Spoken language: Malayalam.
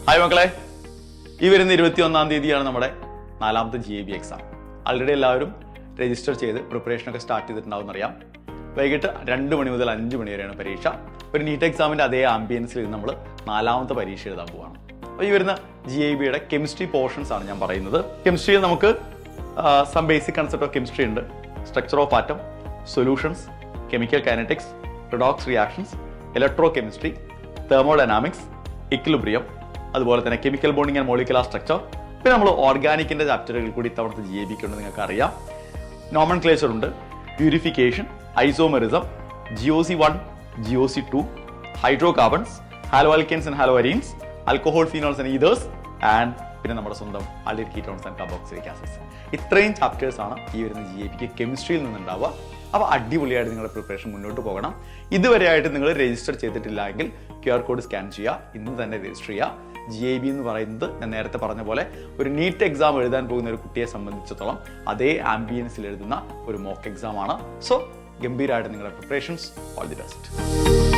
ഹായ് മക്കളെ, ഈ വരുന്ന 21-ാം തീയതിയാണ് നമ്മുടെ 4ാമത്തെ GIB എക്സാം. ആൾറെഡി എല്ലാവരും രജിസ്റ്റർ ചെയ്ത് പ്രിപ്പറേഷനൊക്കെ സ്റ്റാർട്ട് ചെയ്തിട്ടുണ്ടാവും അറിയാം. വൈകിട്ട് 2 മണി മുതൽ 5 മണി വരെയാണ് പരീക്ഷ. ഒരു നീറ്റ് എക്സാമിൻ്റെ അതേ ആംബിയൻസിൽ നമ്മൾ 4ാമത്തെ പരീക്ഷ എഴുതാൻ പോവാണ്. അപ്പോൾ ഈ വരുന്ന GIBയുടെ കെമിസ്ട്രി പോർഷൻസ് ആണ് ഞാൻ പറയുന്നത്. കെമിസ്ട്രിയിൽ നമുക്ക് some basic concept of chemistry ഉണ്ട്. Structure of atom, solutions, chemical kinetics, redox reactions, electrochemistry, thermodynamics, equilibrium, അതുപോലെ തന്നെ chemical bonding and molecular structure. പിന്നെ നമ്മൾ ഓർഗാനിക്കിന്റെ ചാപ്റ്ററുകൾ കൂടി ഇത്തവണത്തെ GIBക്ക് ഉണ്ട്, നിങ്ങൾക്ക് അറിയാം. നോമൻക്ലേച്ചർ ഉണ്ട്, purification, isomerism, GOC1, GOC2, hydrocarbons, haloalkanes and haloarenes, alcohol phenols and ethers, and പിന്നെ നമ്മുടെ സ്വന്തം aldehyde ketones and carboxylic acids. ഇത്രയും ചാപ്റ്റേഴ്സ് ആണ് ഈ വരുന്ന GIBക്ക് കെമിസ്ട്രിയിൽ നിന്നുണ്ടാവുക. അപ്പോൾ അടിപൊളിയായിട്ട് നിങ്ങളുടെ പ്രിപ്പറേഷൻ മുന്നോട്ട് പോകണം. ഇതുവരെയായിട്ട് നിങ്ങൾ രജിസ്റ്റർ ചെയ്തിട്ടില്ല എങ്കിൽ QR കോഡ് സ്കാൻ ചെയ്യുക, ഇന്ന് തന്നെ രജിസ്റ്റർ ചെയ്യുക. GIB എന്ന് പറയുന്നത് ഞാൻ നേരത്തെ പറഞ്ഞ പോലെ ഒരു നീറ്റ് എക്സാം എഴുതാൻ പോകുന്ന ഒരു കുട്ടിയെ സംബന്ധിച്ചിടത്തോളം അതേ ആംബിയൻസിൽ എഴുതുന്ന ഒരു മോക്ക് എക്സാം ആണ്. സോ ഗംഭീരമായിട്ട് നിങ്ങളുടെ പ്രിപ്പറേഷൻസ്. All the best.